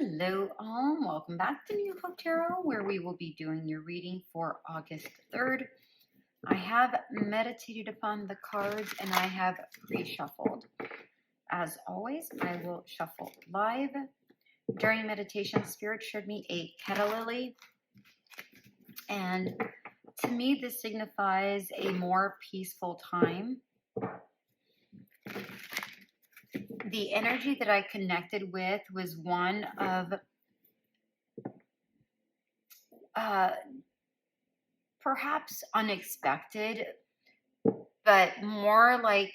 Hello all, welcome back to New Hope Tarot, where we will be doing your reading for August 3rd. I have meditated upon the cards and I have pre-shuffled. As always, I will shuffle live. During meditation, Spirit showed me a Keta lily, and to me this signifies a more peaceful time. The energy that I connected with was one of perhaps unexpected, but more like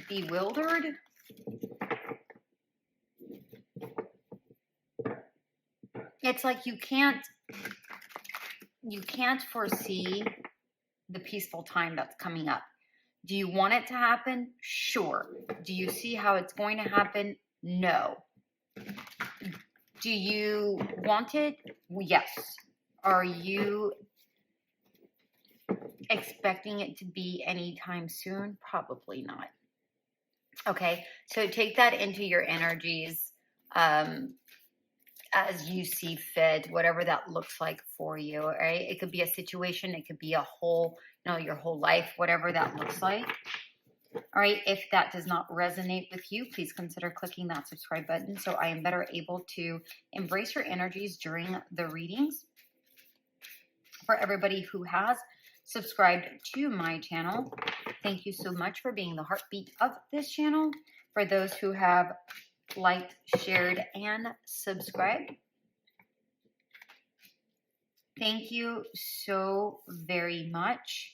bewildered. It's like you can't foresee the peaceful time that's coming up. Do you want it to happen? Sure. Do you see how it's going to happen? No. Do you want it? Yes. Are you expecting it to be anytime soon? Probably not. Okay, so take that into your energies as you see fit, whatever that looks like for you, all right? It could be a situation, it could be a whole, your whole life, whatever that looks like. All right, if that does not resonate with you, please consider clicking that subscribe button so I am better able to embrace your energies during the readings. For everybody who has subscribed to my channel, thank you so much for being the heartbeat of this channel. For those who have liked, shared, and subscribed, thank you so very much.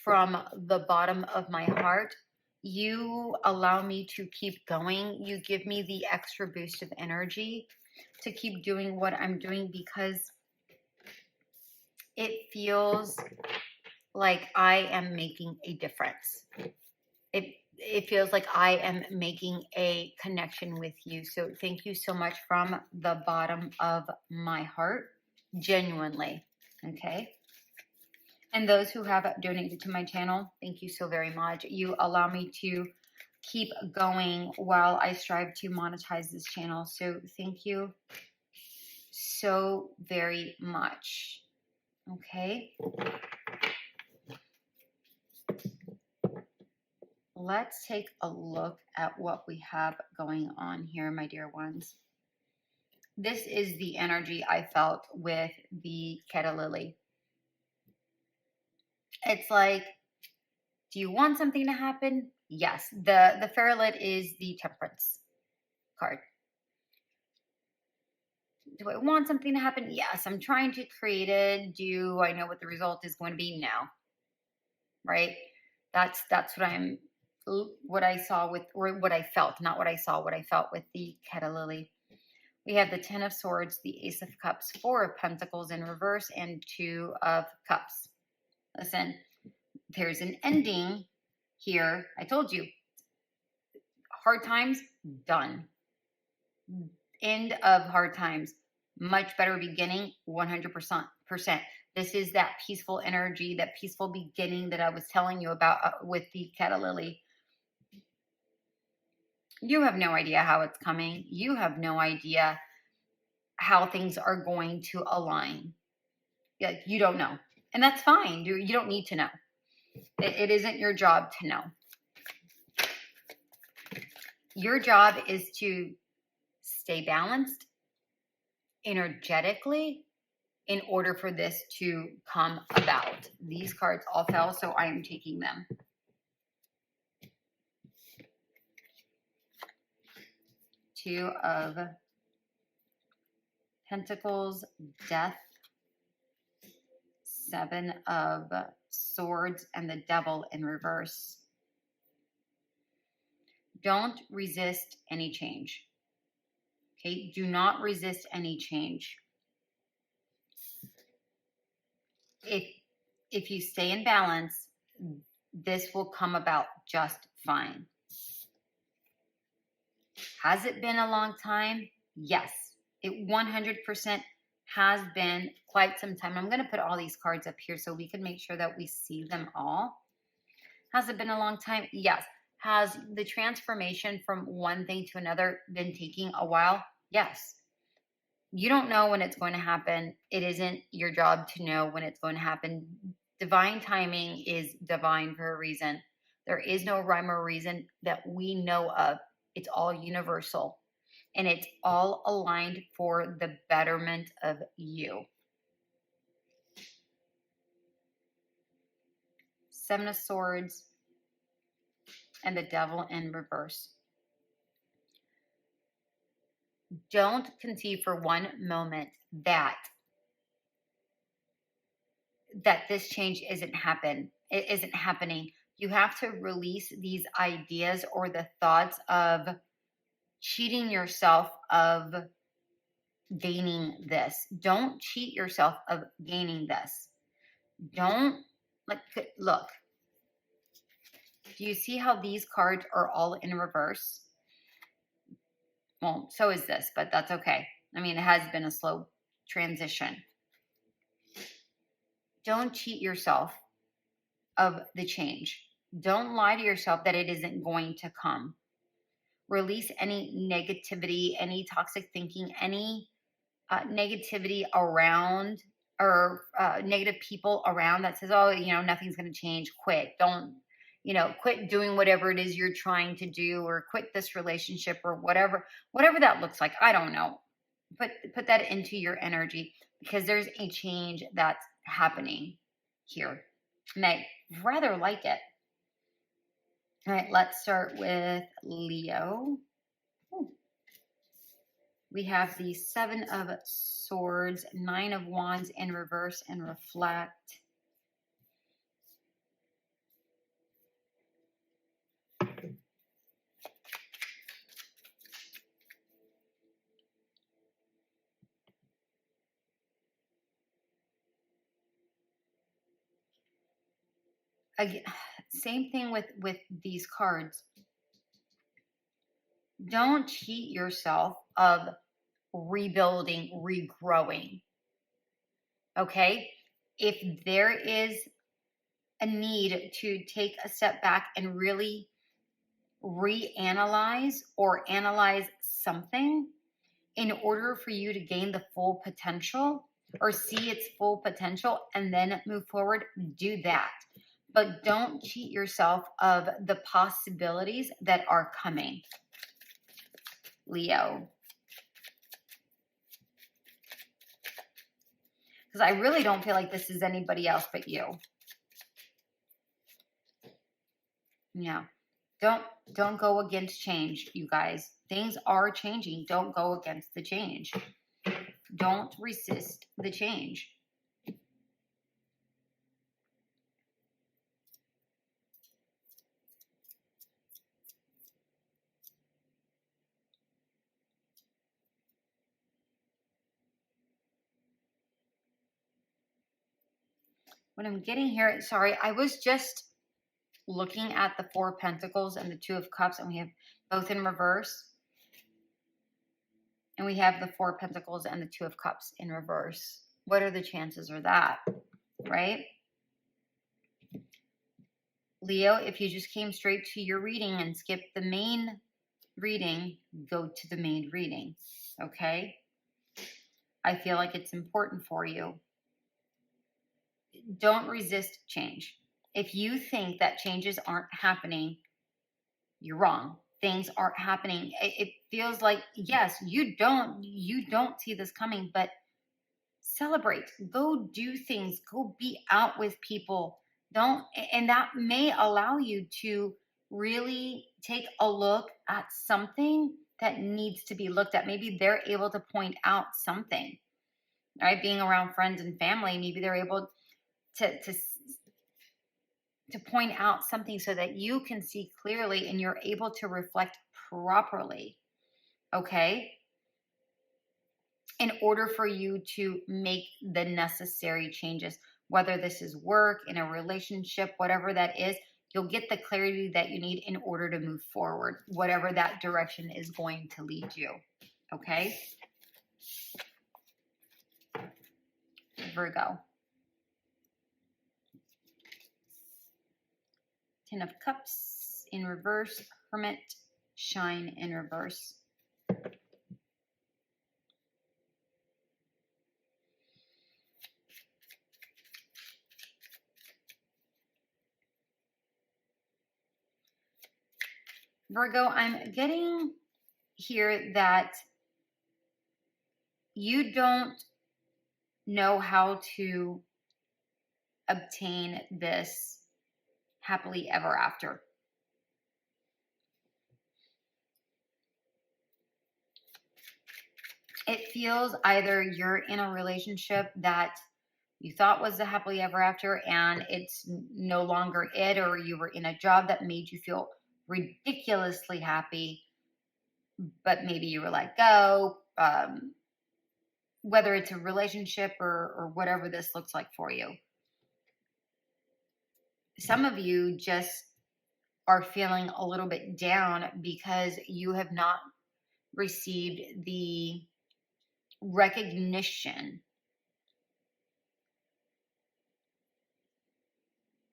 From the bottom of my heart, you allow me to keep going. You give me the extra boost of energy to keep doing what I'm doing, because it feels like I am making a difference. It feels like I am making a connection with you. So thank you so much from the bottom of my heart, genuinely, okay? And those who have donated to my channel, thank you so very much. You allow me to keep going while I strive to monetize this channel. So thank you so very much, okay? Let's take a look at what we have going on here, my dear ones. This is the energy I felt with the Keta lily. It's like, do you want something to happen? Yes. The Ferret is the Temperance card. Do I want something to happen? Yes. I'm trying to create it. Do I know what the result is going to be? No. Right? That's what I saw with, or what I felt, not what I saw, what I felt with the Keta lily. We have the 10 of Swords, the Ace of Cups, 4 of Pentacles in reverse, and 2 of Cups. Listen, there's an ending here. I told you, hard times, done. End of hard times. Much better beginning, 100%. This is that peaceful energy, that peaceful beginning that I was telling you about with the Keta lily. You have no idea how it's coming. You have no idea how things are going to align. You don't know. And that's fine. You don't need to know. It isn't your job to know. Your job is to stay balanced energetically in order for this to come about. These cards all fell, so I am taking them. Two of Pentacles, Death, 7 of Swords, and the Devil in reverse. Don't resist any change. Okay, do not resist any change. If you stay in balance, this will come about just fine. Has it been a long time? Yes, it 100% has been quite some time. I'm going to put all these cards up here so we can make sure that we see them all. Has it been a long time? Yes. Has the transformation from one thing to another been taking a while? Yes. You don't know when it's going to happen. It isn't your job to know when it's going to happen. Divine timing is divine for a reason. There is no rhyme or reason that we know of. It's all universal, and it's all aligned for the betterment of you. Seven of Swords and the Devil in reverse. Don't conceive for one moment that this change isn't happening. You have to release these ideas or the thoughts of cheating yourself of gaining this. Don't cheat yourself of gaining this. Don't look. Do you see how these cards are all in reverse? Well, so is this, but that's okay. I mean, it has been a slow transition. Don't cheat yourself of the change. Don't lie to yourself that it isn't going to come. Release any negativity, any toxic thinking, any negativity around or negative people around that says, oh, nothing's going to change. Quit. Don't, quit doing whatever it is you're trying to do, or quit this relationship, or whatever that looks like. I don't know. Put that into your energy, because there's a change that's happening here. And I rather like it. All right, let's start with Leo. Ooh. We have the Seven of Swords, Nine of Wands in reverse and reflect. Again, same thing with these cards. Don't cheat yourself of rebuilding, regrowing. Okay? If there is a need to take a step back and really reanalyze or analyze something in order for you to gain the full potential or see its full potential and then move forward, do that. But don't cheat yourself of the possibilities that are coming, Leo. Because I really don't feel like this is anybody else but you. Yeah. Don't go against change, you guys. Things are changing. Don't go against the change. Don't resist the change. What I'm getting here, sorry, I was just looking at the Four of Pentacles and the Two of Cups, and we have both in reverse. And we have the Four of Pentacles and the Two of Cups in reverse. What are the chances of that, right? Leo, if you just came straight to your reading and skipped the main reading, go to the main reading, okay? I feel like it's important for you. Don't resist change. If you think that changes aren't happening, you're wrong. Things aren't happening. It feels like, yes, you don't see this coming, but celebrate. Go do things. Go be out with people. And that may allow you to really take a look at something that needs to be looked at. Maybe they're able to point out something, right? Being around friends and family, maybe they're able to point out something so that you can see clearly and you're able to reflect properly, okay? In order for you to make the necessary changes, whether this is work, in a relationship, whatever that is, you'll get the clarity that you need in order to move forward, whatever that direction is going to lead you, okay? Virgo. Ten of Cups in reverse, Hermit, Shine in reverse. Virgo, I'm getting here that you don't know how to obtain this happily ever after. It feels either you're in a relationship that you thought was the happily ever after and it's no longer it, or you were in a job that made you feel ridiculously happy, but maybe you were let go. Whether it's a relationship or whatever this looks like for you. Some of you just are feeling a little bit down because you have not received the recognition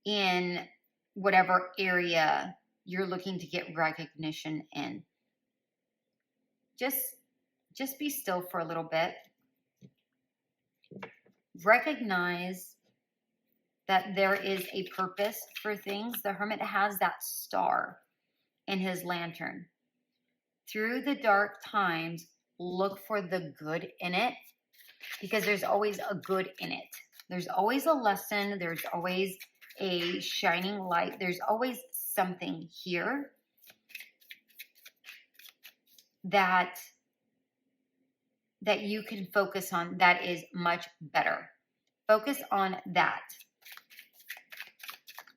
in whatever area you're looking to get recognition in. Just be still for a little bit. Recognize that there is a purpose for things. The Hermit has that star in his lantern. Through the dark times, look for the good in it, because there's always a good in it. There's always a lesson. There's always a shining light. There's always something here that you can focus on that is much better. Focus on that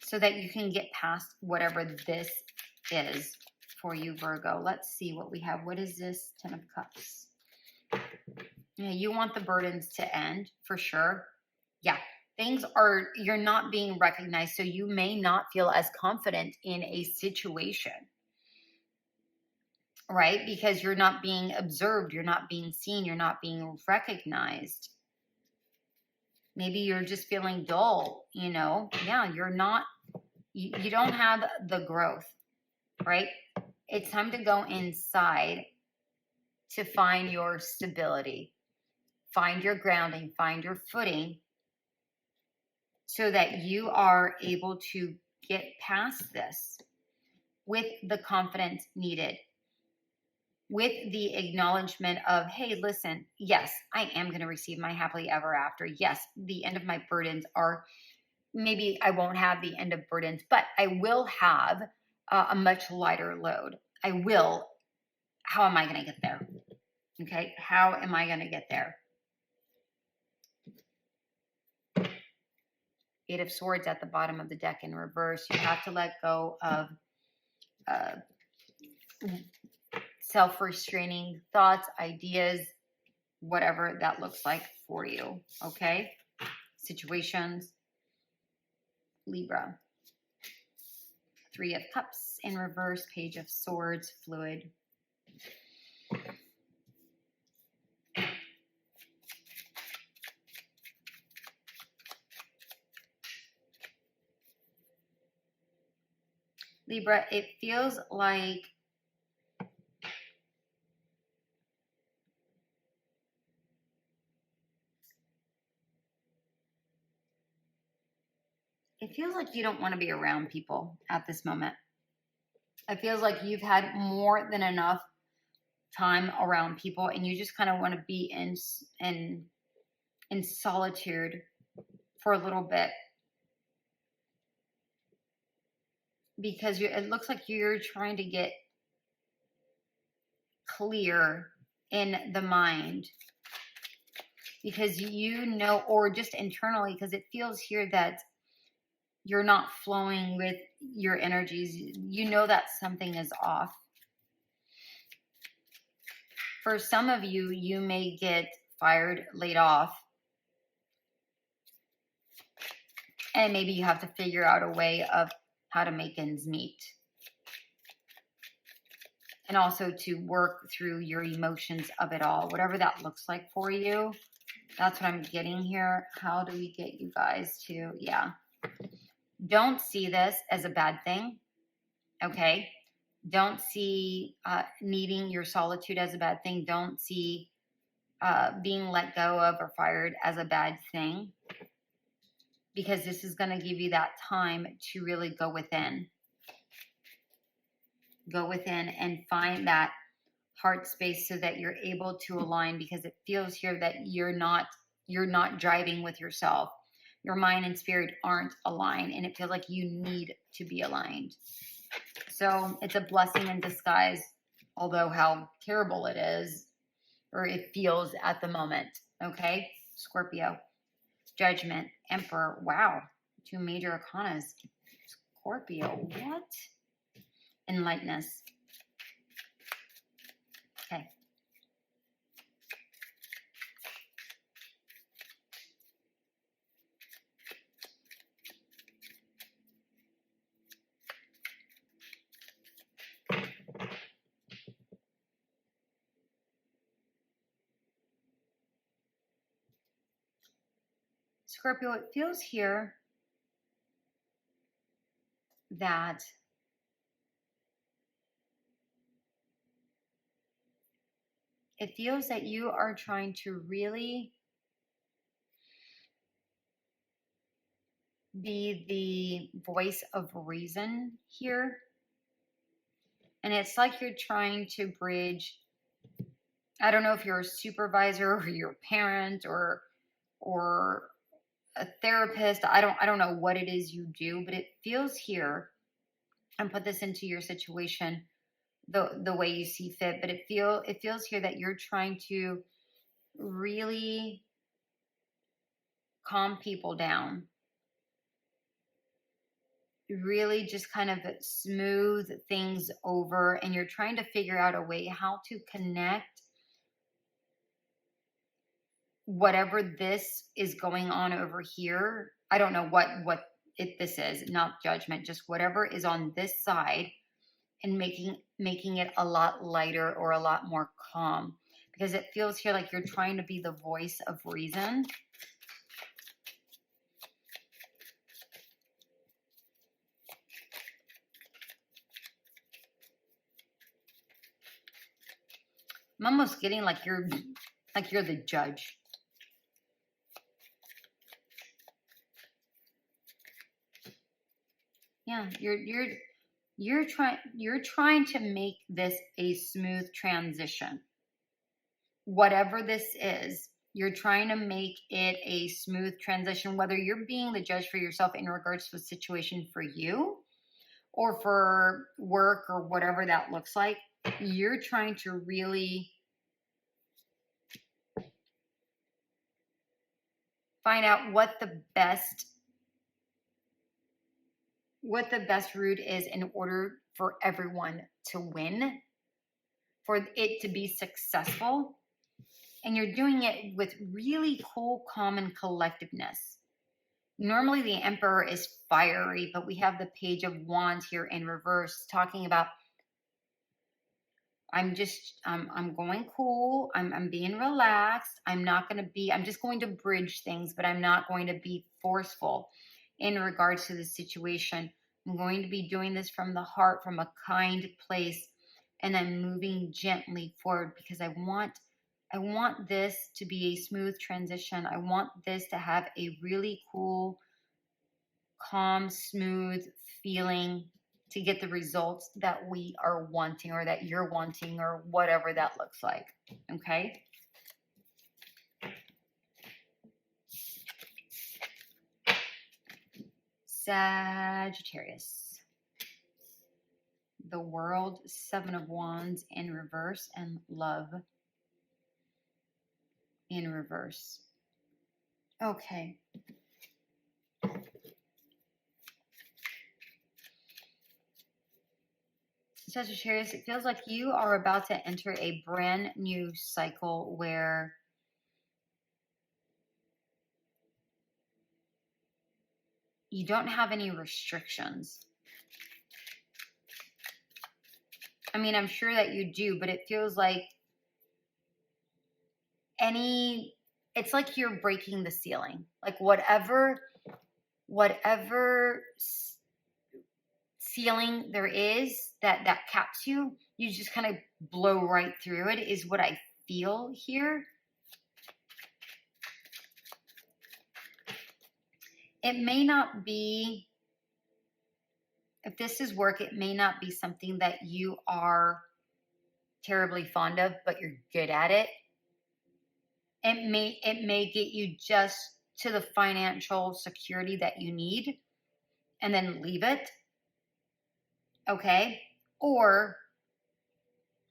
so that you can get past whatever this is for you, Virgo. Let's see what we have. What is this? 10 of Cups. Yeah, you want the burdens to end for sure. Yeah, you're not being recognized, so you may not feel as confident in a situation, right? Because you're not being observed, you're not being seen, you're not being recognized. Maybe you're just feeling dull, you know? Yeah, you're not, you don't have the growth, right? It's time to go inside to find your stability, find your grounding, find your footing, so that you are able to get past this with the confidence needed, with the acknowledgement of, hey, listen, yes, I am going to receive my happily ever after. Yes, the end of my burdens are, maybe I won't have the end of burdens, but I will have a much lighter load. I will. How am I going to get there? Okay, how am I going to get there? 8 of Swords at the bottom of the deck in reverse. You have to let go of self-restraining thoughts, ideas, whatever that looks like for you, okay? Situations. Libra. 3 of Cups in reverse, Page of Swords, fluid. Libra, it feels like you don't want to be around people at this moment. It feels like you've had more than enough time around people and you just kind of want to be in solitude for a little bit. Because it looks like you're trying to get clear in the mind. Because you know, or just internally, because it feels here that you're not flowing with your energies. You know that something is off. For some of you, you may get fired, laid off. And maybe you have to figure out a way of how to make ends meet. And also to work through your emotions of it all. Whatever that looks like for you. That's what I'm getting here. How do we get you guys to, yeah. Don't see this as a bad thing, okay? Don't see needing your solitude as a bad thing. Don't see being let go of or fired as a bad thing. Because this is going to give you that time to really go within. go within and find that heart space so that you're able to align, because it feels here that you're not driving with yourself. Your mind and spirit aren't aligned, and it feels like you need to be aligned. So it's a blessing in disguise, although how terrible it is, or it feels at the moment. Okay, Scorpio. Judgment, Emperor. Wow, 2 major arcanas. Scorpio, what? Enlightenment. Okay. Scorpio, it feels here that you are trying to really be the voice of reason here. And it's like you're trying to bridge, I don't know if you're a supervisor or your parent or a therapist. I don't know what it is you do, but it feels here, and put this into your situation the way you see fit, but it feels here that you're trying to really calm people down, really just kind of smooth things over, and you're trying to figure out a way how to connect whatever this is going on over here. I don't know what this is, not judgment, just whatever is on this side, and making it a lot lighter or a lot more calm, because it feels here like you're trying to be the voice of reason. I'm almost getting like you're the judge. Yeah, you're trying to make this a smooth transition. Whatever this is, you're trying to make it a smooth transition, whether you're being the judge for yourself in regards to a situation for you or for work or whatever that looks like. You're trying to really find out what the best route is in order for everyone to win, for it to be successful. And you're doing it with really cool, calm, and collectiveness. Normally the Emperor is fiery, but we have the Page of Wands here in reverse, talking about I'm going cool. I'm being relaxed. I'm just going to bridge things, but I'm not going to be forceful in regards to the situation. I'm going to be doing this from the heart, from a kind place, and then moving gently forward, because I want this to be a smooth transition. I want this to have a really cool, calm, smooth feeling to get the results that we are wanting, or that you're wanting, or whatever that looks like. Okay? Sagittarius. The World, 7 of Wands in reverse, and Love in reverse. Okay. Sagittarius, it feels like you are about to enter a brand new cycle where you don't have any restrictions. I mean, I'm sure that you do, but it feels like it's like you're breaking the ceiling. Like whatever ceiling there is that caps you, you just kind of blow right through it, is what I feel here. It may not be If this is work, it may not be something that you are terribly fond of, but you're good at it. It may get you just to the financial security that you need and then leave it. Okay? Or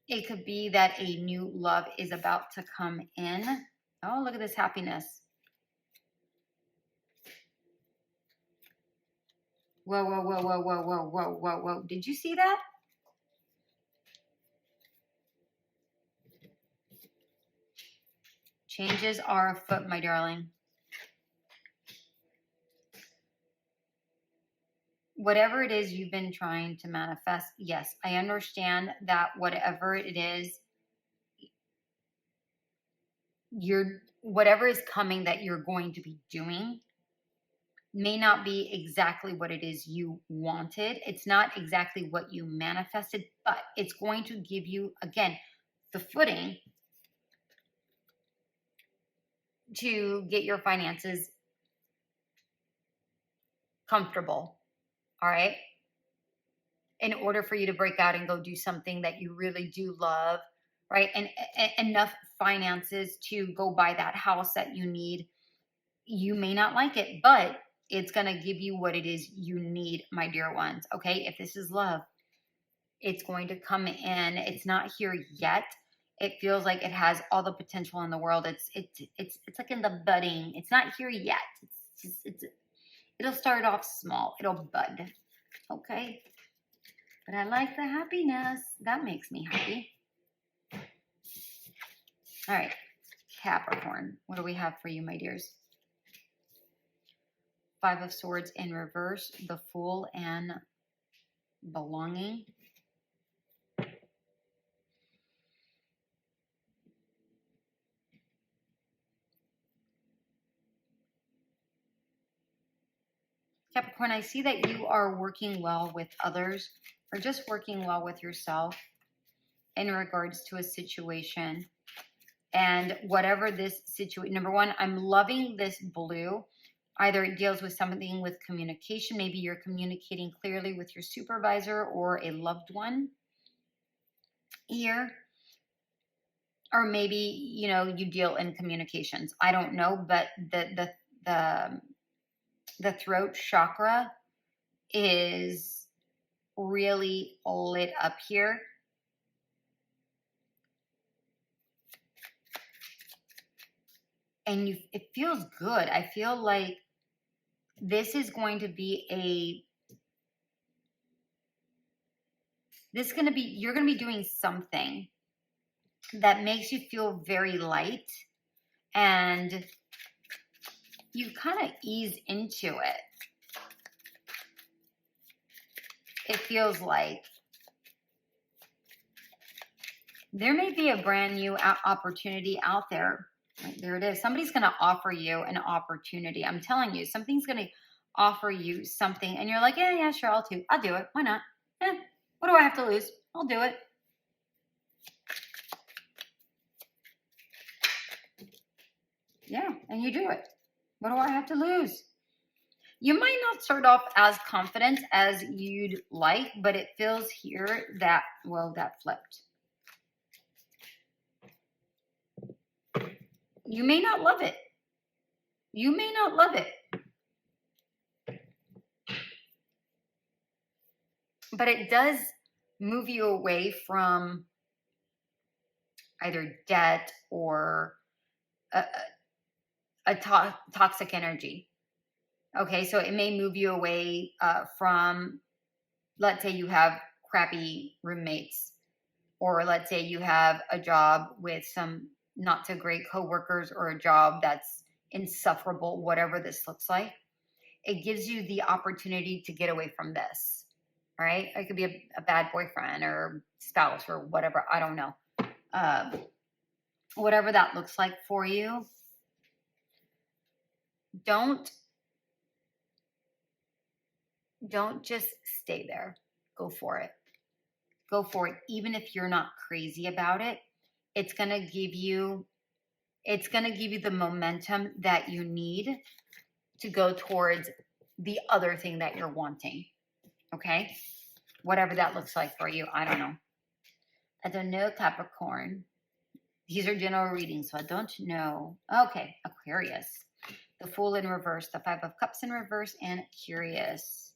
it could be that a new love is about to come in. Oh, look at this happiness. Whoa, whoa, whoa, whoa, whoa, whoa, whoa, whoa, whoa. Did you see that? Changes are afoot, my darling. Whatever it is you've been trying to manifest, yes, I understand that whatever it is, whatever is coming that you're going to be doing may not be exactly what it is you wanted. It's not exactly what you manifested, but it's going to give you, again, the footing to get your finances comfortable. All right. In order for you to break out and go do something that you really do love, right? And enough finances to go buy that house that you need. You may not like it, but it's going to give you what it is you need, my dear ones. Okay. If this is love, it's going to come in. It's not here yet. It feels like it has all the potential in the world. It's like in the budding. It's not here yet. It'll start off small. It'll bud. Okay. But I like the happiness. That makes me happy. All right. Capricorn. What do we have for you, my dears? Five of Swords in reverse. The Fool and belonging. Capricorn, I see that you are working well with others or just working well with yourself in regards to a situation. And whatever this situation, number one, I'm loving this blue. Either it deals with something with communication. Maybe you're communicating clearly with your supervisor or a loved one here. Or maybe, you know, you deal in communications. I don't know, but the throat chakra is really lit up here. And it feels good. I feel like this is going to be you're going to be doing something that makes you feel very light, and you kind of ease into it. It feels like there may be a brand new opportunity out there. There it is. Somebody's going to offer you an opportunity. I'm telling you, something's going to offer you something, and you're like, yeah, sure, I'll do it. Why not? What do I have to lose? I'll do it. Yeah, and you do it. What do I have to lose? You might not start off as confident as you'd like, but it feels here that, well, that flipped. You may not love it. You may not love it. But it does move you away from either debt or a toxic energy. Okay, so it may move you away from, let's say you have crappy roommates, or let's say you have a job with some not so great coworkers, or a job that's insufferable, whatever this looks like. It gives you the opportunity to get away from this. All right, it could be a bad boyfriend or spouse or whatever. I don't know. Whatever that looks like for you. Don't just stay there. Go for it. Go for it. Even if you're not crazy about it, it's going to give you the momentum that you need to go towards the other thing that you're wanting. Okay? Whatever that looks like for you, I don't know. I don't know, Capricorn. These are general readings, so I don't know. Okay, Aquarius. The Fool in reverse, the Five of Cups in reverse, and Curious.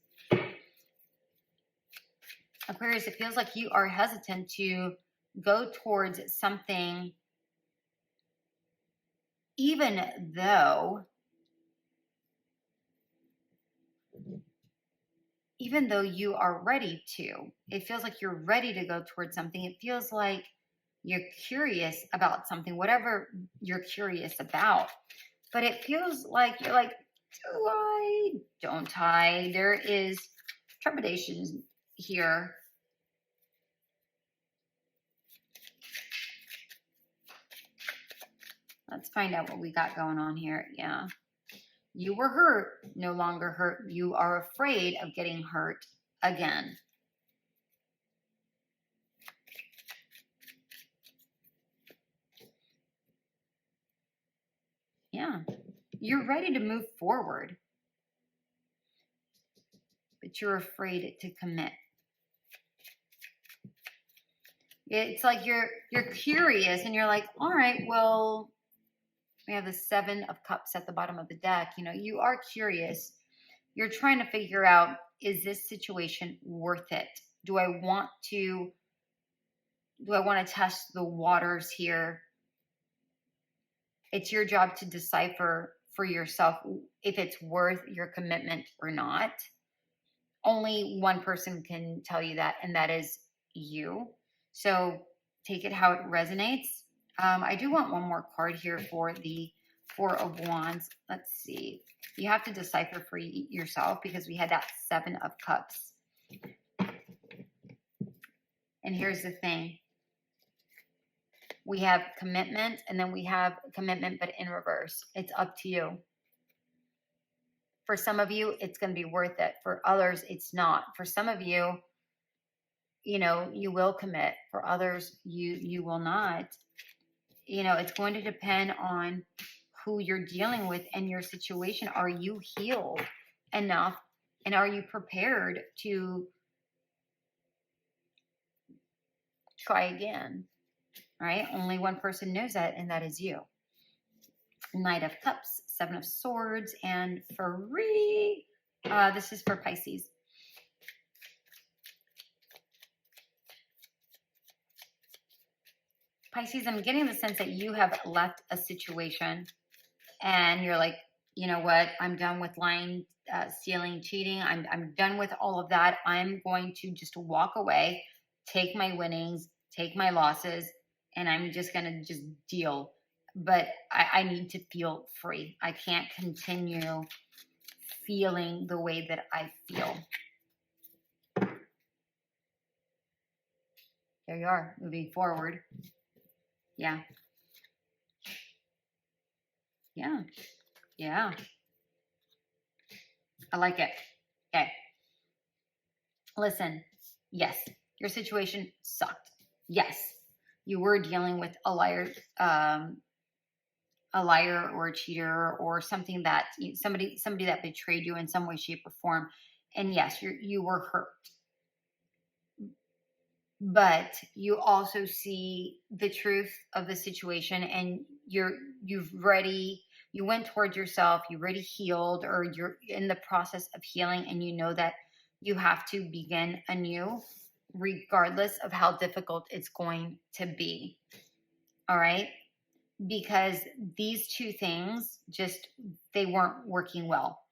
Aquarius, it feels like you are hesitant to go towards something, even though you are ready to. It feels like you're ready to go towards something. It feels like you're curious about something, whatever you're curious about. But it feels like you're like, do I? Don't I? There is trepidation here. Let's find out what we got going on here. Yeah. You were hurt, no longer hurt. You are afraid of getting hurt again. Yeah. You're ready to move forward, but you're afraid to commit. It's like you're curious and you're like, all right, well, we have the Seven of Cups at the bottom of the deck. You know, you are curious. You're trying to figure out, is this situation worth it? Do I want to test the waters here? It's your job to decipher for yourself if it's worth your commitment or not. Only one person can tell you that, and that is you. So take it how it resonates. I do want one more card here for the Four of Wands. Let's see. You have to decipher for yourself because we had that Seven of Cups. And here's the thing. We have commitment, and then we have commitment, but in reverse. It's up to you. For some of you, it's going to be worth it. For others, it's not. For some of you, you know, you will commit. For others, you will not. You know, it's going to depend on who you're dealing with and your situation. Are you healed enough? And are you prepared to try again? Right? Only one person knows that, and that is you. Knight of Cups, Seven of Swords, and free. This is for Pisces. Pisces, I'm getting the sense that you have left a situation and you're like, you know what? I'm done with lying, stealing, cheating. I'm done with all of that. I'm going to just walk away, take my winnings, take my losses, and I'm just going to just deal. But I need to feel free. I can't continue feeling the way that I feel. There you are, moving forward. Yeah. Yeah. Yeah. I like it. Okay. Listen. Yes. Your situation sucked. Yes. You were dealing with a liar or a cheater or something that somebody that betrayed you in some way, shape, or form. And yes, you were hurt. But you also see the truth of the situation, and you went towards yourself, you already healed, or you're in the process of healing, and you know that you have to begin anew regardless of how difficult it's going to be. All right? Because these two things they weren't working well.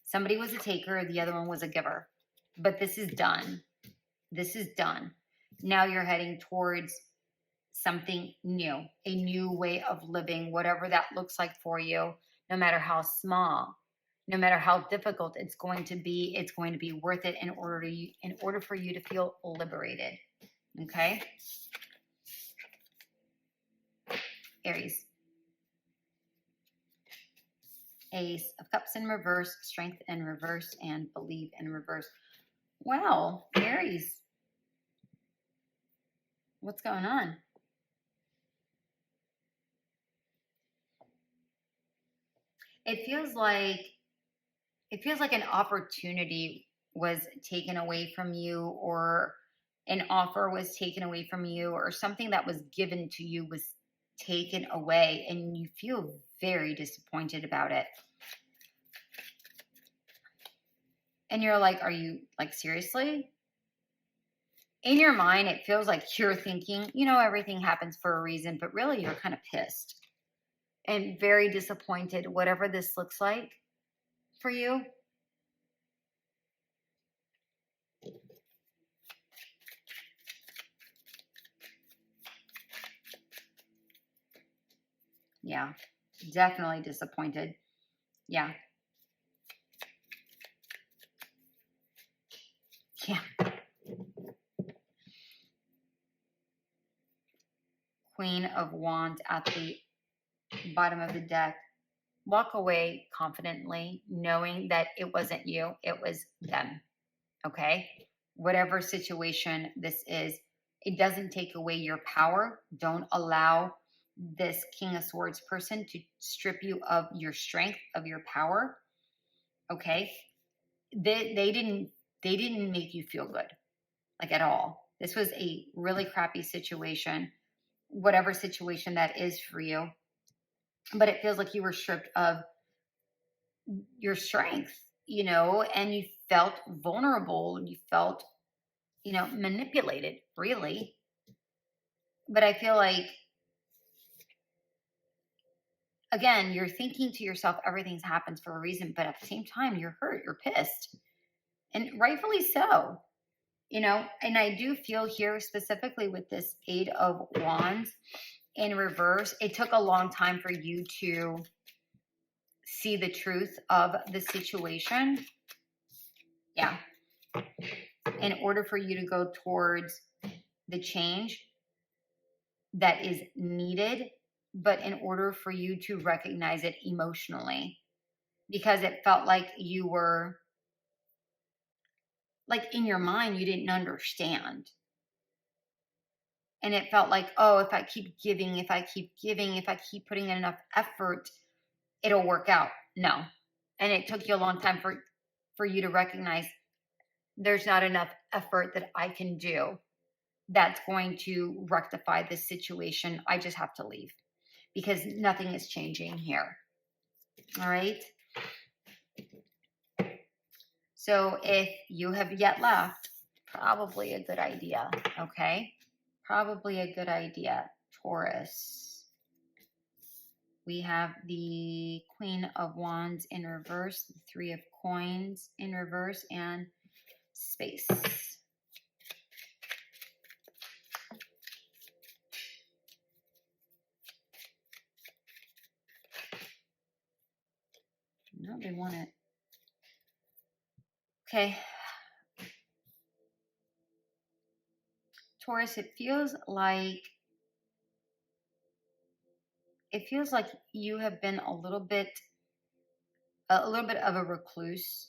Somebody was a taker, the other one was a giver. But this is done. This is done. Now you're heading towards something new, a new way of living, whatever that looks like for you, no matter how small, no matter how difficult it's going to be worth it in order for you to feel liberated. Okay? Aries. Ace of Cups in reverse, Strength in reverse, and Believe in reverse. Wow, Aries. What's going on? It feels like an opportunity was taken away from you, or an offer was taken away from you, or something that was given to you was taken away, and you feel very disappointed about it. And you're like, are you, like, seriously? In your mind, it feels like you're thinking, you know, everything happens for a reason, but really you're kind of pissed and very disappointed, whatever this looks like for you. Yeah, definitely disappointed. Yeah. Yeah. Queen of Wands at the bottom of the deck. Walk away confidently, knowing that it wasn't you, it was them. Okay? Whatever situation this is, it doesn't take away your power. Don't allow this King of Swords person to strip you of your strength, of your power. Okay? They didn't make you feel good, like, at all. This was a really crappy situation, whatever situation that is for you. But it feels like you were stripped of your strength, you know, and you felt vulnerable, and you felt, you know, manipulated, really. But I feel like, again, you're thinking to yourself, everything happens for a reason, but at the same time, you're hurt, you're pissed, and rightfully so, you know. And I do feel here, specifically with this Eight of Wands in reverse, it took a long time for you to see the truth of the situation. Yeah. In order for you to go towards the change that is needed, but in order for you to recognize it emotionally, because it felt like you were, like, in your mind, you didn't understand. And it felt like, oh, if I keep giving, if I keep giving, if I keep putting in enough effort, it'll work out. No. And it took you a long time for you to recognize there's not enough effort that I can do that's going to rectify this situation. I just have to leave because nothing is changing here. All right. So if you have yet left, probably a good idea. Okay. Probably a good idea, Taurus. We have the Queen of Wands in reverse, the Three of Coins in reverse, and space. No, they want it. Okay. Taurus, it feels like you have been a little bit of a recluse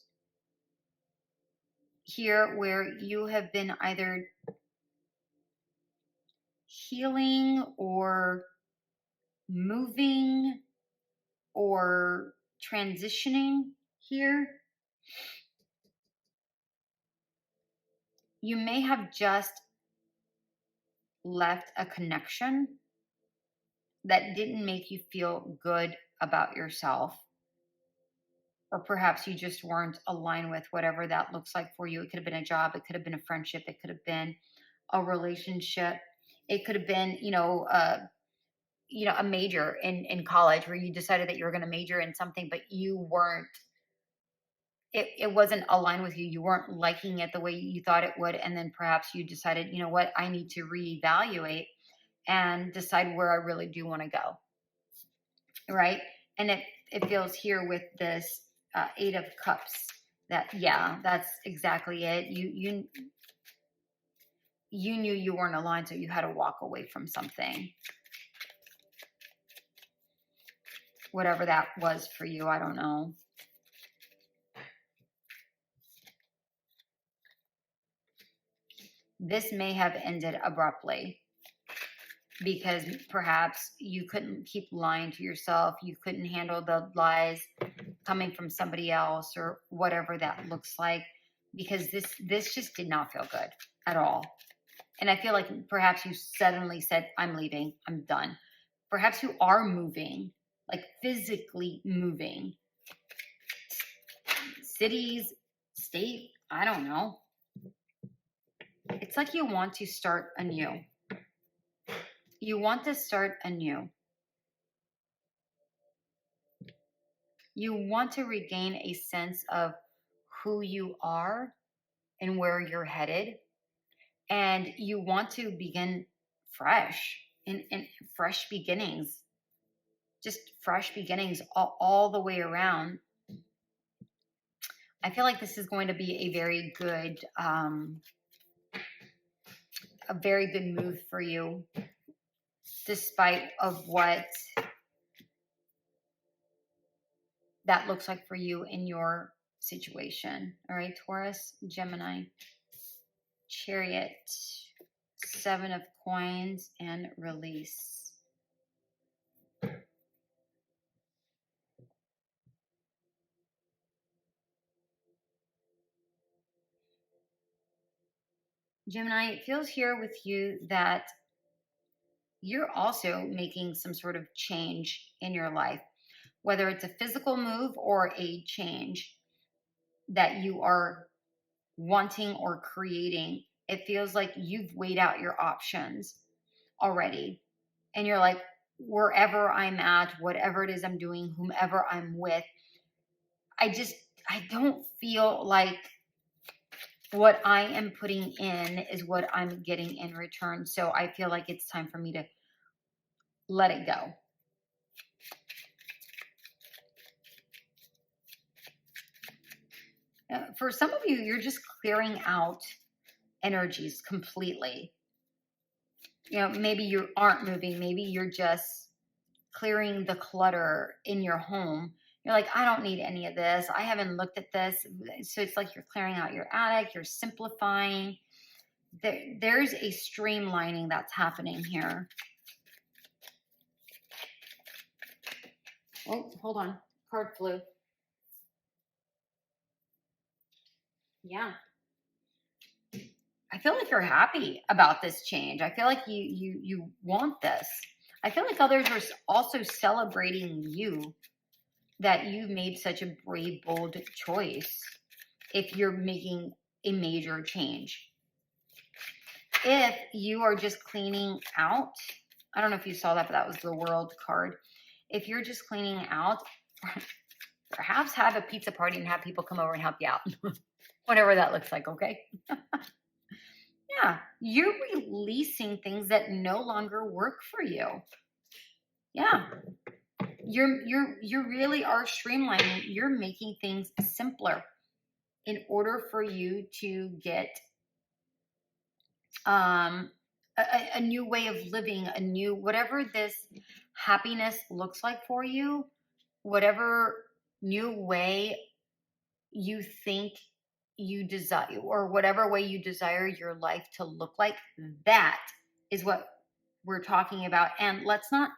here, where you have been either healing or moving or transitioning here. You may have just left a connection that didn't make you feel good about yourself, or perhaps you just weren't aligned with whatever that looks like for you. It could have been a job, it could have been a friendship, it could have been a relationship, it could have been, a major in college, where you decided that you were going to major in something, but you weren't, it wasn't aligned with you. You weren't liking it the way you thought it would. And then perhaps you decided, you know what, I need to reevaluate and decide where I really do want to go. Right. And it feels here with this Eight of Cups that, yeah, that's exactly it. You knew you weren't aligned, so you had to walk away from something. Whatever that was for you, I don't know. This may have ended abruptly because perhaps you couldn't keep lying to yourself. You couldn't handle the lies coming from somebody else, or whatever that looks like. because this just did not feel good at all. And I feel like perhaps you suddenly said, I'm leaving, I'm done. Perhaps you are moving, like physically moving. Cities, state, I don't know. It's like you want to start anew. You want to start anew. You want to regain a sense of who you are and where you're headed. And you want to begin fresh, in fresh beginnings. Just fresh beginnings all the way around. I feel like this is going to be a very good move for you, despite of what that looks like for you in your situation. All right, Taurus, Gemini, Chariot, 7 of Coins, and Release. Gemini, it feels here with you that you're also making some sort of change in your life, whether it's a physical move or a change that you are wanting or creating. It feels like you've weighed out your options already. And you're like, wherever I'm at, whatever it is I'm doing, whomever I'm with, I don't feel like what I am putting in is what I'm getting in return. So I feel like it's time for me to let it go. For some of you, you're just clearing out energies completely. You know, maybe you aren't moving. Maybe you're just clearing the clutter in your home. You're like, I don't need any of this. I haven't looked at this. So it's like you're clearing out your attic. You're simplifying. There's a streamlining that's happening here. Oh, hold on. Card flew. Yeah. I feel like you're happy about this change. I feel like you want this. I feel like others are also celebrating you, that you made such a brave, bold choice if you're making a major change. If you are just cleaning out, I don't know if you saw that, but that was the World card. If you're just cleaning out, perhaps have a pizza party and have people come over and help you out. Whatever that looks like, okay? Yeah, you're releasing things that no longer work for you. Yeah. You really are streamlining. You're making things simpler in order for you to get a new way of living, a new, whatever this happiness looks like for you, whatever new way you think you desire, or whatever way you desire your life to look like, that is what we're talking about. And let's not,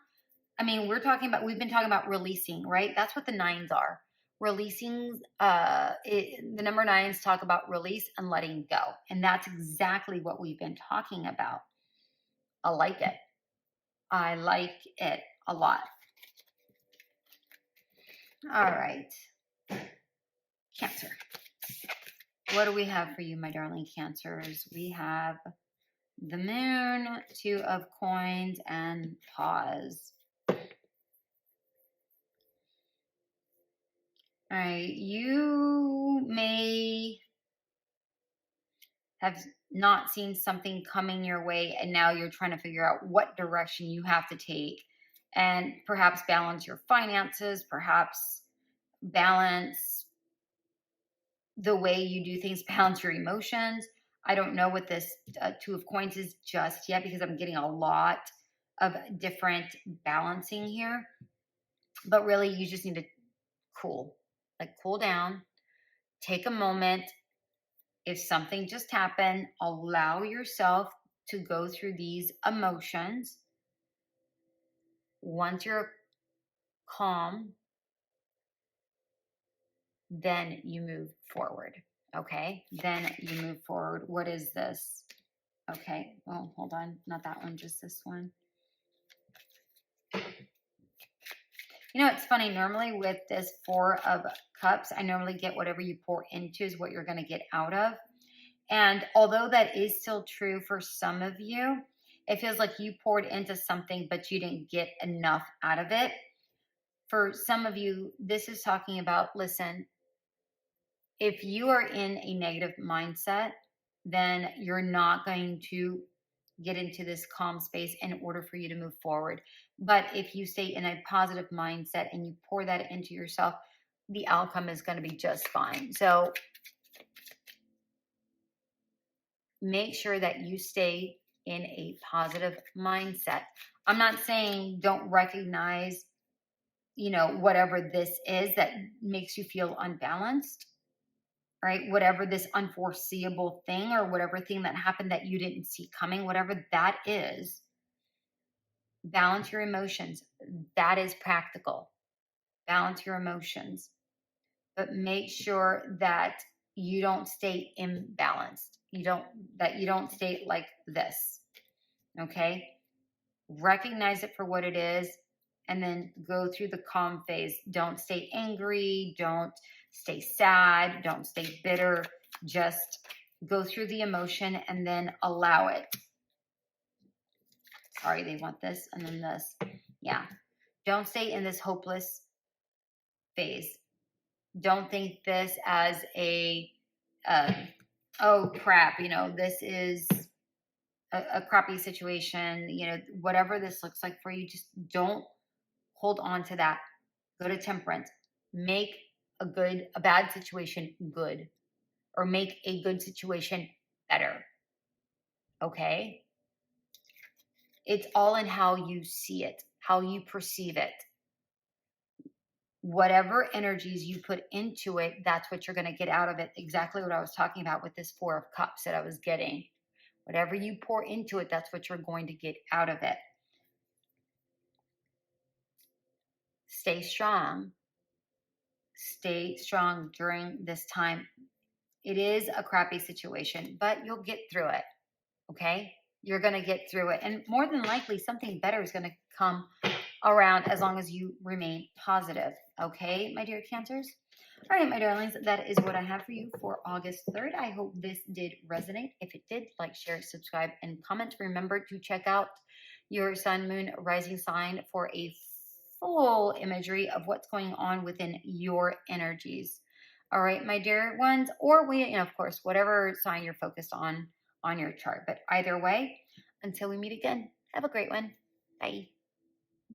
I mean, we've been talking about releasing, right? That's what the 9s are. Releasing, the number 9s talk about release and letting go. And that's exactly what we've been talking about. I like it. I like it a lot. All right. Cancer. What do we have for you, my darling Cancers? We have the Moon, 2 of Coins, and Pause. All right. You may have not seen something coming your way, and now you're trying to figure out what direction you have to take, and perhaps balance your finances, perhaps balance the way you do things, balance your emotions. I don't know what this 2 of Coins is just yet, because I'm getting a lot of different balancing here. But really, you just need to cool down, take a moment. If something just happened, allow yourself to go through these emotions. Once you're calm, then you move forward. Okay, then you move forward. What is this? Okay, well, hold on. Not that one, just this one. You know, it's funny. Normally with this Four of Cups, I normally get whatever you pour into is what you're going to get out of. And although that is still true for some of you, it feels like you poured into something, but you didn't get enough out of it. For some of you, this is talking about, listen, if you are in a negative mindset, then you're not going to get into this calm space in order for you to move forward. But if you stay in a positive mindset and you pour that into yourself, the outcome is going to be just fine. So make sure that you stay in a positive mindset. I'm not saying don't recognize, you know, whatever this is that makes you feel unbalanced, right? Whatever this unforeseeable thing or whatever thing that happened that you didn't see coming, whatever that is, balance your emotions. That is practical. Balance your emotions, but make sure that you don't stay imbalanced. You don't stay like this. Okay? Recognize it for what it is and then go through the calm phase. Don't stay angry, don't stay sad, don't stay bitter. Just go through the emotion and then allow it. Sorry, they want this and then this. Yeah. Don't stay in this hopeless phase. Don't think this as a, oh crap, you know, this is a crappy situation, you know, whatever this looks like for you, just don't hold on to that. Go to temperance. Make a bad situation good, or make a good situation better. Okay? It's all in how you see it, how you perceive it. Whatever energies you put into it, that's what you're going to get out of it. Exactly what I was talking about with this Four of Cups that I was getting. Whatever you pour into it, that's what you're going to get out of it. Stay strong. Stay strong during this time. It is a crappy situation, but you'll get through it. Okay? You're going to get through it. And more than likely, something better is going to come around as long as you remain positive. Okay, my dear Cancers? All right, my darlings, that is what I have for you for August 3rd. I hope this did resonate. If it did, like, share, subscribe, and comment. Remember to check out your sun, moon, rising sign for a full imagery of what's going on within your energies. All right, my dear ones, or of course, whatever sign you're focused on your chart. But either way, until we meet again, have a great one. Bye.